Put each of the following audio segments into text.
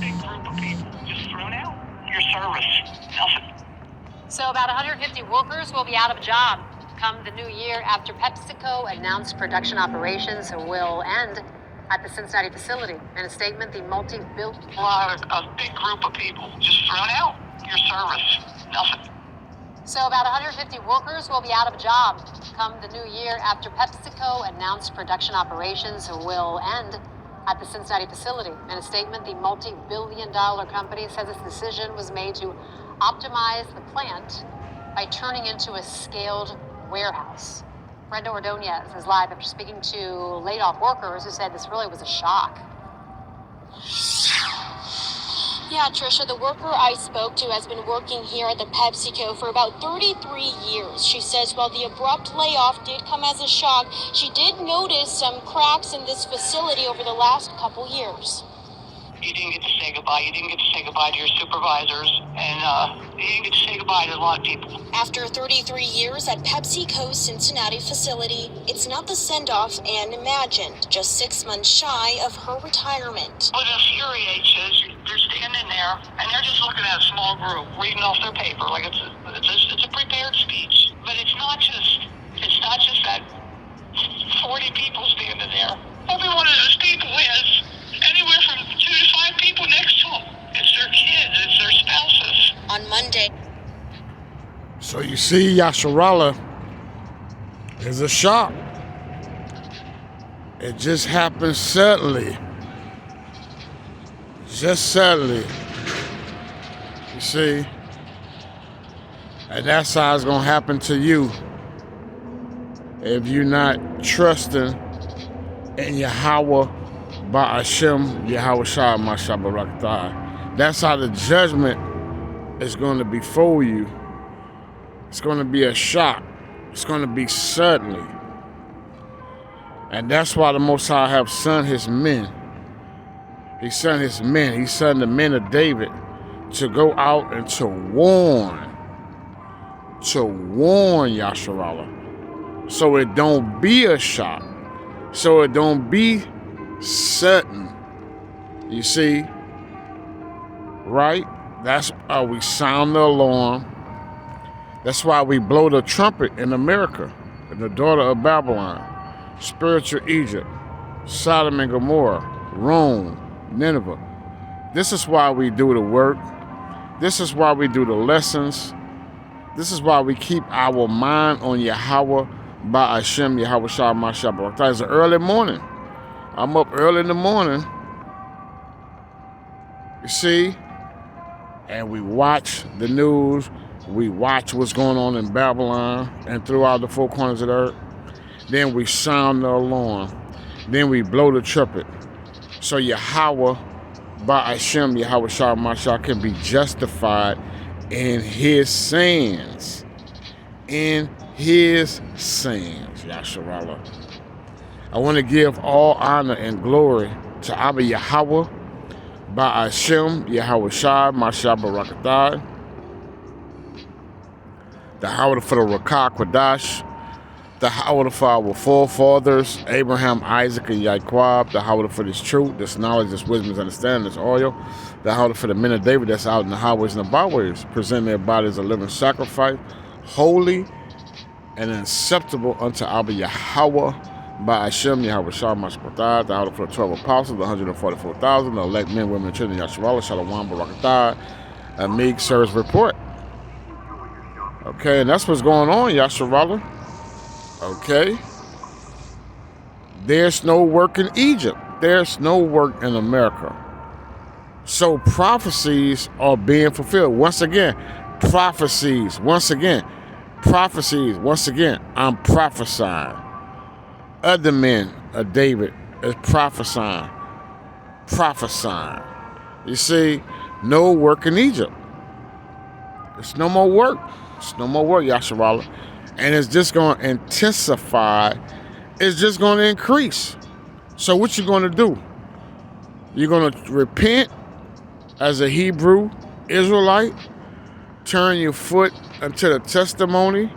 big group of people just thrown out. Your service, nothing. So about 150 workers will be out of a job come the new year after PepsiCo announced production operations will end at the Cincinnati facility. In a statement, the A big group of people just thrown out. Your service, nothing. So about 150 workers will be out of a job come the new year after PepsiCo announced production operations will end at the Cincinnati facility. In a statement, the multi-billion-dollar company says its decision was made to optimize the plant by turning into a scaled warehouse. Brenda Ordonez is live after speaking to laid-off workers who said this really was a shock. Yeah, Trisha, the worker I spoke to has been working here at the PepsiCo for about 33 years. She says while the abrupt layoff did come as a shock, she did notice some cracks in this facility over the last couple years. You didn't get to say goodbye. You didn't get to say goodbye to your supervisors, and you didn't get to say goodbye to a lot of people. After 33 years at PepsiCo's Cincinnati facility, it's not the send-off Anne imagined, just 6 months shy of her retirement. What infuriates is they're standing there, and they're just looking at a small group, reading off their paper like it's a prepared speech. But it's not just that 40 people standing there. Every one of those people has anywhere from 2 to 5 people next to them. It's their kids, it's their spouses. On Monday. So you see, Yasharala is a shock. It just happened suddenly. Just suddenly. You see? And that's how it's going to happen to you if you're not trusting in Yahweh Ba'ashem Yahweh Shah Mashah Barakatah. That's how the judgment is going to befall you. It's going to be a shock. It's going to be suddenly. And that's why the Most High have sent his men. He sent his men. He sent the men of David to go out and to warn Yasharallah. So it don't be a shock. So it don't be sudden. You see? Right? That's why we sound the alarm. That's why we blow the trumpet in America, in the daughter of Babylon, spiritual Egypt, Sodom and Gomorrah, Rome, Nineveh. This is why we do the work. This is why we do the lessons. This is why we keep our mind on Yahweh Ba'ashem Yahweh Shah Mashah Barakatah. It's early morning. I'm up early in the morning. You see? And we watch the news. We watch what's going on in Babylon and throughout the four corners of the earth. Then we sound the alarm. Then we blow the trumpet. So Yahweh Ba'ashem Yahweh Shah Mashah can be justified in his sayings. In his sayings, Yasharallah. I want to give all honor and glory to Abba Yahweh, Ba'ashem, Yahweh Shah, Mashah Barakatah, the Howard for the Rakah Quadash, the Howard for our forefathers, Abraham, Isaac, and Yaquab, the Howard for this truth, this knowledge, this wisdom, this understanding, this oil, the Howard for the men of David that's out in the highways and the byways, present their bodies a living sacrifice, holy and acceptable unto Abba Yahweh, Ba'ashem, Yahweh Shah, Mashpatah, the Howard for the 12 apostles, the 144,000, the elect men, women, and children, Yasharallah, Shalom, Barakatah, and Meek Service Report. Okay, and that's what's going on, Yasharallah. Okay? There's no work in Egypt. There's no work in America. So prophecies are being fulfilled. Once again, prophecies. Once again, I'm prophesying. Other men of David is prophesying. You see, no work in Egypt. It's no more work. It's no more work, Yasharallah. And it's just going to intensify. It's just going to increase. So what you going to do? You're going to repent as a Hebrew Israelite, turn your foot unto the testimony,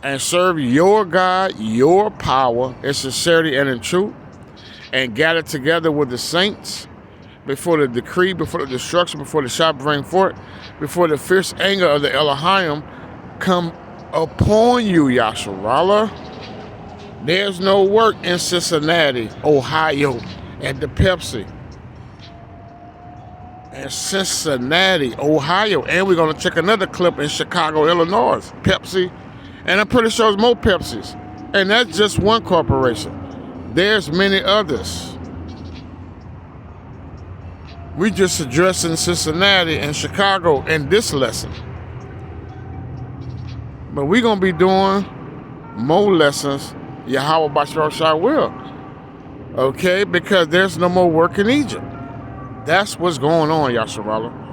and serve your God, your power in sincerity and in truth, and gather together with the saints, before the decree, before the destruction, before the shot bring forth, before the fierce anger of the Elohim come upon you, Yasharallah. There's no work in Cincinnati, Ohio, at the Pepsi. In Cincinnati, Ohio. And we're going to check another clip in Chicago, Illinois, Pepsi. And I'm pretty sure there's more Pepsis. And that's just one corporation. There's many others. We just addressing Cincinnati and Chicago in this lesson. But we're going to be doing more lessons, Yahweh Bashar will. Okay? Because there's no more work in Egypt. That's what's going on, Yasharallah.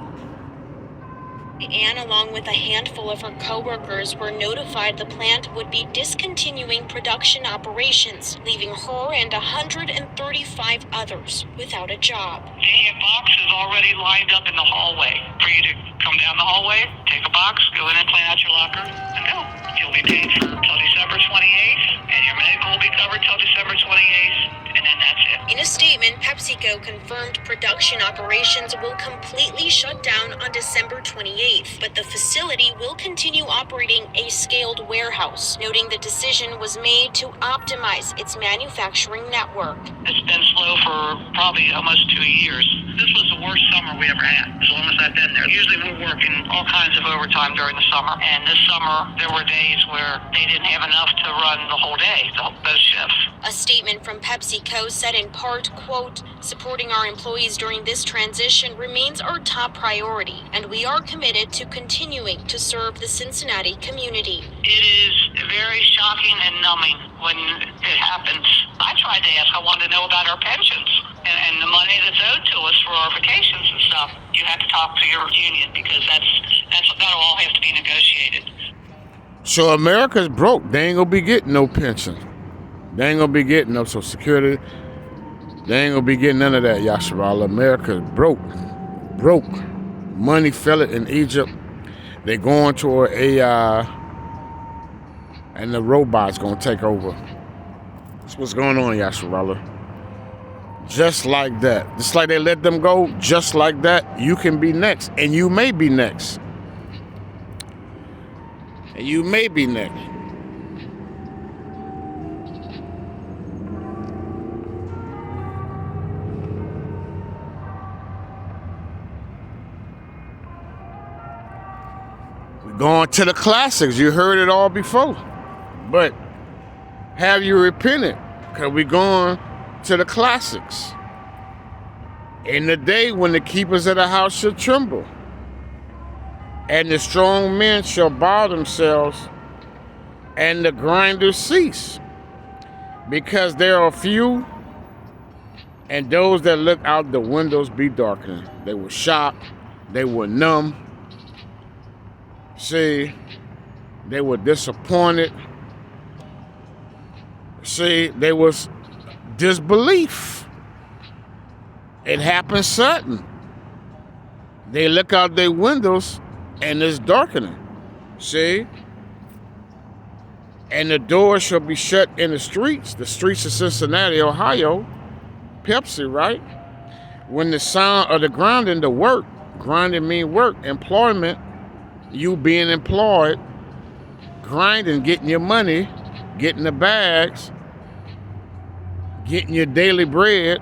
Anne, along with a handful of her co-workers, were notified the plant would be discontinuing production operations, leaving her and 135 others without a job. See, a box is already lined up in the hallway for you to come down the hallway, take a box, go in and clean out your locker, and go. You'll be paid till December 28th, and your medical will be covered till December 28th, and then that's it. In a statement, PepsiCo confirmed production operations will completely shut down on December 28th, but the facility will continue operating a scaled warehouse, noting the decision was made to optimize its manufacturing network. It's been slow for probably almost 2 years. This was the worst summer we ever had, as long as I've been there. Usually we're working all kinds of overtime during the summer, and this summer there were days where they didn't have enough to run the whole day, those shifts. A statement from PepsiCo said in part, quote, "Supporting our employees during this transition remains our top priority, and we are committed to continuing to serve the Cincinnati community." It is very shocking and numbing when it happens. I tried to ask, I wanted to know about our pensions and the money that's owed to us for our vacations and stuff. You have to talk to your union because that'll all have to be negotiated. So America's broke. They ain't gonna be getting no pension. They ain't gonna be getting no Social Security. They ain't gonna be getting none of that, Yasharallah. America's broke. Broke. Money fell it in Egypt. They're going toward AI, and the robots gonna take over. That's what's going on, Yasharallah. Just like that. Just like they let them go, just like that, you can be next. And you may be next. And you may be next. We're going to the classics. You heard it all before. But have you repented? Because we're going to the classics. In the day when the keepers of the house shall tremble, and the strong men shall bow themselves, and the grinders cease, because there are few, and those that look out the windows be darkened. They were shocked, they were numb. See, they were disappointed. See, there was disbelief. It happened sudden. They look out their windows and it's darkening. See? And the doors shall be shut in the streets of Cincinnati, Ohio. Pepsi, right? When the sound of the grinding, the work, grinding mean work, employment, you being employed, grinding, getting your money, getting the bags, getting your daily bread,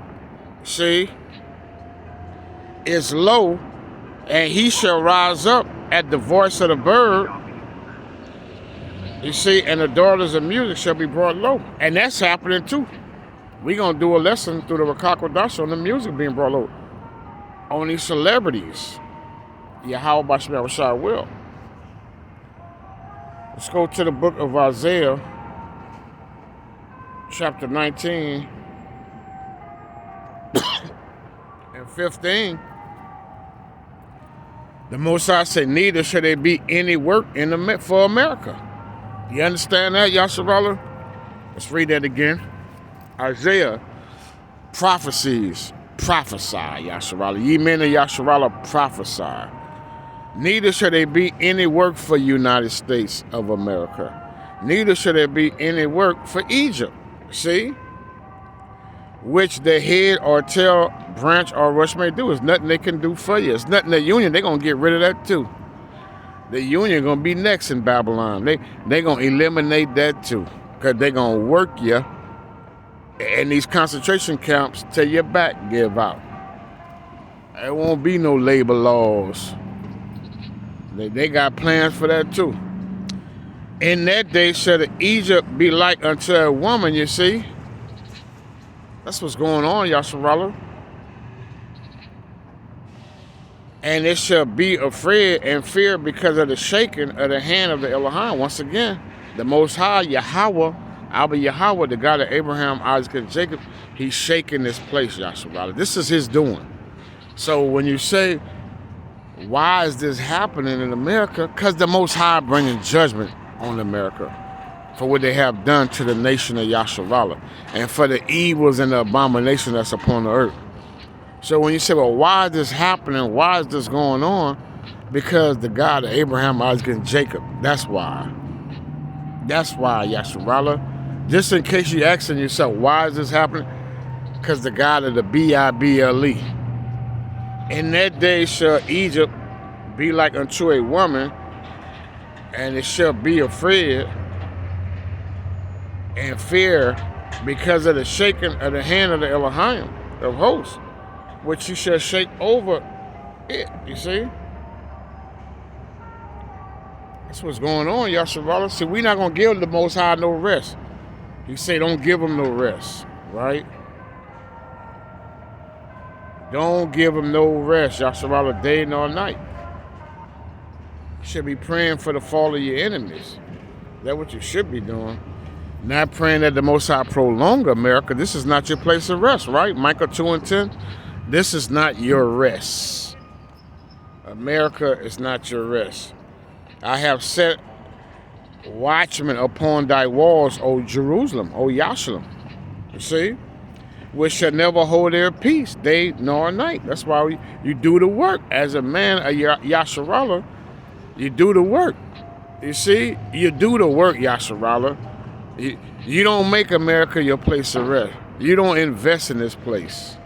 see, is low, and he shall rise up at the voice of the bird, you see, and the daughters of music shall be brought low. And that's happening too. We're going to do a lesson through the Rakakwadash on the music being brought low. On these celebrities. Yahweh Bashar Rashad will. Let's go to the book of Isaiah, chapter 19 and 15. The Most High said, neither shall there be any work for America. You understand that, Yasharallah? Let's read that again. Isaiah prophesy, Yasharallah. Ye men of Yasharallah prophesy. Neither shall there be any work for United States of America. Neither shall there be any work for Egypt. See? which the head or tail, branch or rush may do. It's nothing they can do for you. It's nothing the union, they're going to get rid of that too. The union going to be next in Babylon. They going to eliminate that too, because they're going to work you in these concentration camps till your back give out. There won't be no labor laws. They got plans for that too. In that day shall Egypt be like unto a woman, you see. That's what's going on, Yasharallah. And it shall be afraid and fear because of the shaking of the hand of the Elohim. Once again, the Most High, Yahweh, Abba Yahweh, the God of Abraham, Isaac, and Jacob, he's shaking this place, Yasharallah. This is his doing. So when you say, why is this happening in America? Because the Most High bringing judgment on America for what they have done to the nation of Yasharallah and for the evils and the abomination that's upon the earth. So when you say, well, why is this happening? Why is this going on? Because the God of Abraham, Isaac, and Jacob. That's why. That's why, Yasharallah. Just in case you're asking yourself, why is this happening? Because the God of the Bible. In that day shall Egypt be like unto a woman, and it shall be afraid and fear because of the shaking of the hand of the Elohim of hosts, which he shall shake over it. You see? That's what's going on, Yasharallah. See, we're not going to give the Most High no rest. He say don't give him no rest, right? Don't give him no rest, Yasharallah, day nor night. You should be praying for the fall of your enemies. That's what you should be doing. Not praying that the Most High prolong America. This is not your place of rest, right? Micah 2:10. This is not your rest. America is not your rest. I have set watchmen upon thy walls, O Jerusalem, O Yasharim. You see? Which shall never hold their peace, day nor night. That's why you do the work. As a man, a Yasharallah, you do the work. You see? You do the work, Yasharallah. You don't make America your place of rest. You don't invest in this place.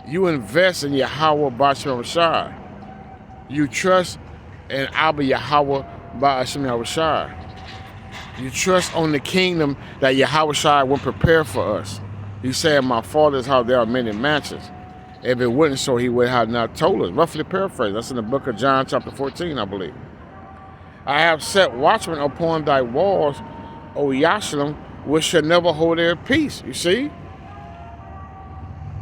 You invest in Yahweh B'Shem Rashai. You trust in Abba Yahweh B'Shem Rashai. You trust on the kingdom that Yahweh Shai will prepare for us. He said, my Father's house, there are many mansions. If it wasn't so, he would have not told us. Roughly paraphrased. That's in the book of John, chapter 14, I believe. I have set watchmen upon thy walls, O Yasharim, which shall never hold their peace. You see?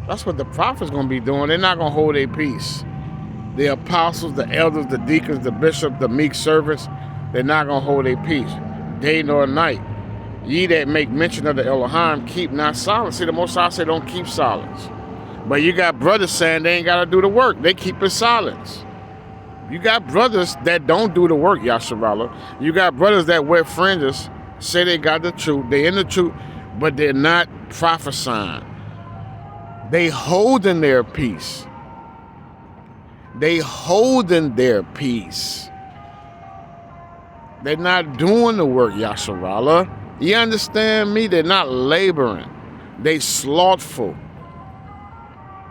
That's what the prophet's going to be doing. They're not going to hold their peace. The apostles, the elders, the deacons, the bishops, the meek servants, they're not going to hold their peace. Day nor night. Ye that make mention of the Elohim, keep not silence. See, the Most High say don't keep silence. But you got brothers saying they ain't got to do the work. They keep in silence. You got brothers that don't do the work, Yasharallah. You got brothers that wear fringes, say they got the truth. They in the truth, but they're not prophesying. They holding their peace. They holding their peace. They're not doing the work, Yasharallah. You understand me? They're not laboring. They slothful.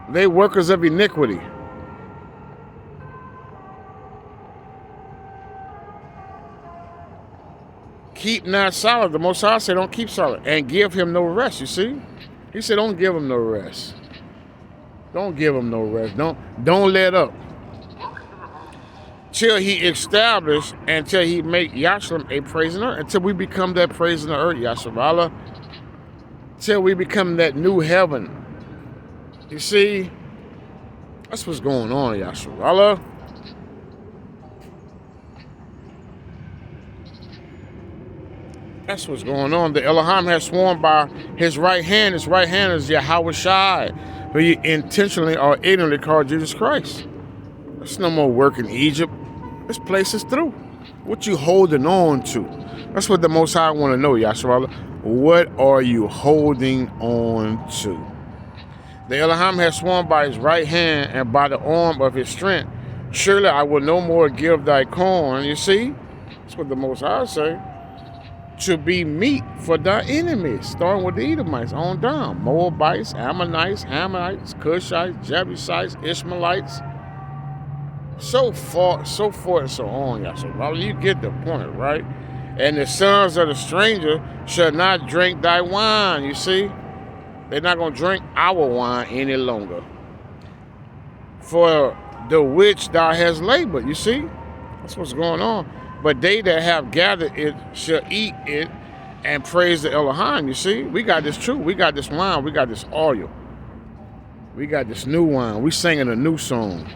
They workers of iniquity. Keep not silent. The Most High said don't keep silent. And give him no rest, you see? He said don't give him no rest. Don't give him no rest. Don't let up. Till he establish, until he make Yasharim a praise in the earth, until we become that praise in the earth, Yasharallah. Till we become that new heaven. You see, that's what's going on, Yasharallah. That's what's going on. The Elohim has sworn by his right hand. His right hand is Yahweh Shai, who you intentionally or ignorantly called Jesus Christ. There's no more work in Egypt. This place is through. What you holding on to? That's what the Most High want to know, Yasharallah. What are you holding on to? The Elohim has sworn by his right hand and by the arm of his strength. Surely I will no more give thy corn. You see? That's what the Most High say. to be meat for thy enemies, starting with the Edomites on down. Moabites, Ammonites, Hamites, Cushites, Jebusites, Ishmaelites, so forth and so on, Yasharala. You get the point, right? And the sons of the stranger shall not drink thy wine, you see? They're not going to drink our wine any longer. For the which thou hast labored, you see? That's what's going on. But they that have gathered it shall eat it and praise the Elohim, you see? We got this truth. We got this wine. We got this oil. We got this new wine. We singing a new song.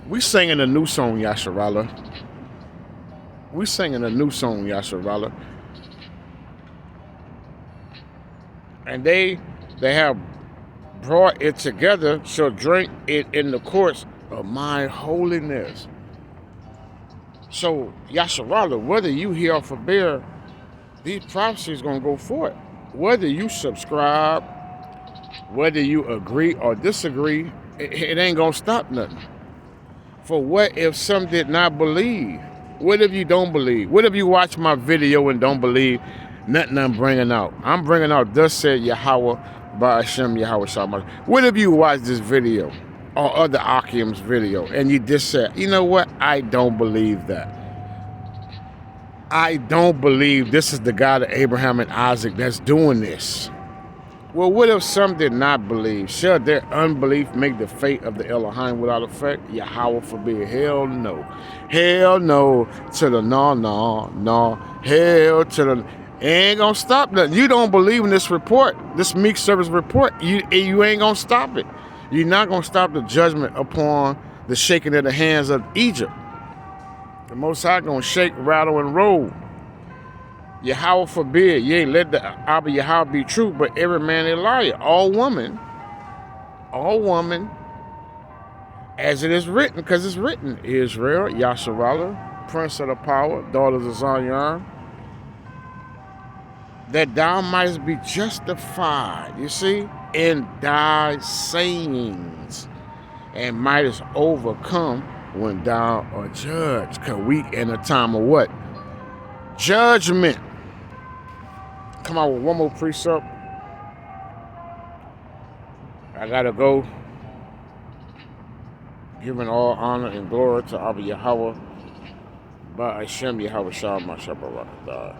We singing a new song, Yasharala. We singing a new song, Yasharala. And they have brought it together shall drink it in the courts of my holiness. So, Yasharala, whether you hear or forbear, these prophecies going to go forth. Whether you subscribe, whether you agree or disagree, it ain't going to stop nothing. For what if some did not believe? What if you don't believe? What if you watch my video and don't believe nothing I'm bringing out? I'm bringing out, thus said Yahweh, by Hashem Yahweh Shamash. What if you watch this video or other Akim's video and you just said, you know what? I don't believe that. I don't believe this is the God of Abraham and Isaac that's doing this. Well, what if some did not believe? Shall their unbelief make the fate of the Elohim without effect? Yahweh forbid. Hell no. Hell no to the no. Hell to the... Ain't gonna stop nothing. You don't believe in this report, this meek service report, you ain't gonna stop it. You're not gonna stop the judgment upon the shaking of the hands of Egypt. The Most High gonna shake, rattle, and roll. Yahweh forbid, yea, let the Abba Yahweh be true, but every man a liar. All woman, as it is written, because it's written, Israel, Yasharala, Prince of the Power, daughters of Zion, that thou mightest be justified, you see, in thy sayings, and mightest overcome when thou art judged. Because we in a time of what? Judgment. Come on with one more precept. I gotta go. Giving all honor and glory to Abba Yahweh, by Hashem Yahweh Shama Shabbat.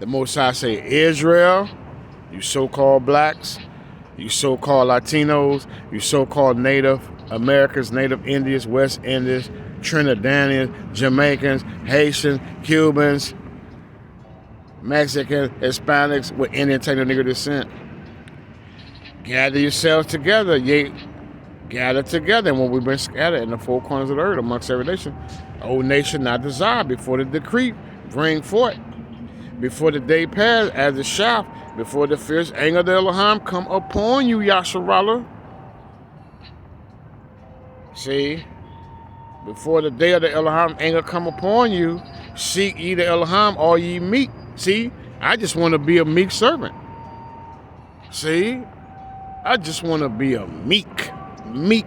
The Most High say, Israel, you so-called blacks, you so-called Latinos, you so-called Native Americans, Native Indians, West Indians, Trinidadians, Jamaicans, Haitians, Cubans, Mexicans, Hispanics with Indian Taino Negro descent. Gather yourselves together, ye gather together, and when we've been scattered in the four corners of the earth amongst every nation, O nation not desired before the decree bring forth, before the day pass as the shaft, before the fierce anger of the Elohim come upon you, Yasharala. See, before the day of the Elohim anger come upon you, seek ye the Elohim, all ye meek. See, I just want to be a meek servant. See, I just want to be a meek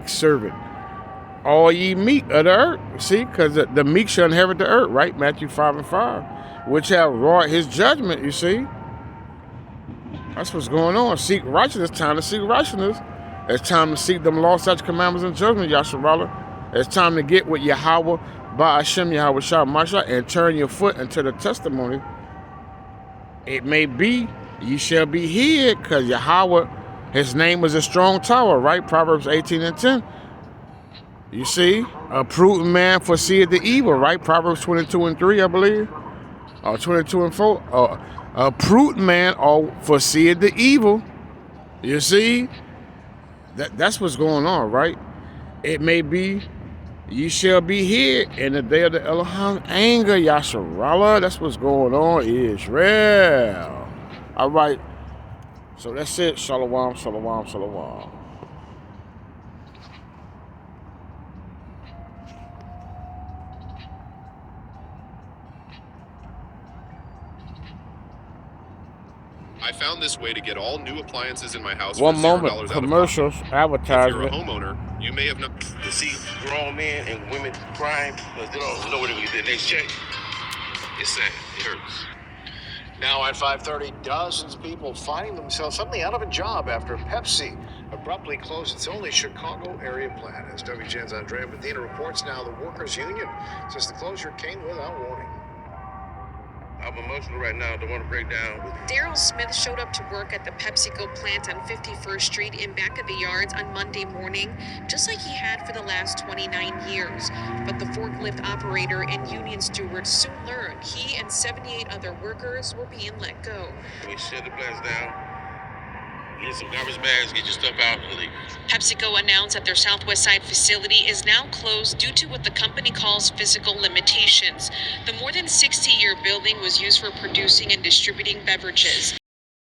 servant. All ye meek of the earth. See, because the meek shall inherit the earth, right? Matthew 5:5, which have wrought his judgment, you see. That's what's going on. Seek righteousness, time to seek righteousness. It's time to seek them law, such commandments, and judgment, Yasharala. It's time to get with Yahweh, by Hashem Yahweh Shah Masha, and turn your foot into the testimony. It may be, ye shall be hid, because Yahweh, his name is a strong tower, right? Proverbs 18:10. You see, a prudent man foreseeth the evil, right? Proverbs 22:3, I believe. Or 22:4. A prudent man foreseeth the evil. You see, that's what's going on, right? It may be, ye shall be hid in the day of the Elohim anger, Yasharala. That's what's going on, Israel. All right. So that's it. Shalom, shalom, shalom. I found this way to get all new appliances in my house One for $0 moment, out of commercials, pocket. If you're a advertisement. homeowner, you may have not... To see grown men and women crying because they don't know where they get their next check. It's sad. It hurts. Now at 5:30, dozens of people finding themselves suddenly out of a job after Pepsi abruptly closed its only Chicago area plant. As WGN's Andrea Medina reports now, the workers' union says the closure came without warning. I'm emotional right now. Don't want to break down. Daryl Smith showed up to work at the PepsiCo plant on 51st Street in back of the yards on Monday morning, just like he had for the last 29 years. But the forklift operator and union steward soon learned he and 78 other workers were being let go. We shut the plants down. Get some garbage bags, get your stuff out, and leave. PepsiCo announced that their Southwest Side facility is now closed due to what the company calls physical limitations. The more than 60-year building was used for producing and distributing beverages.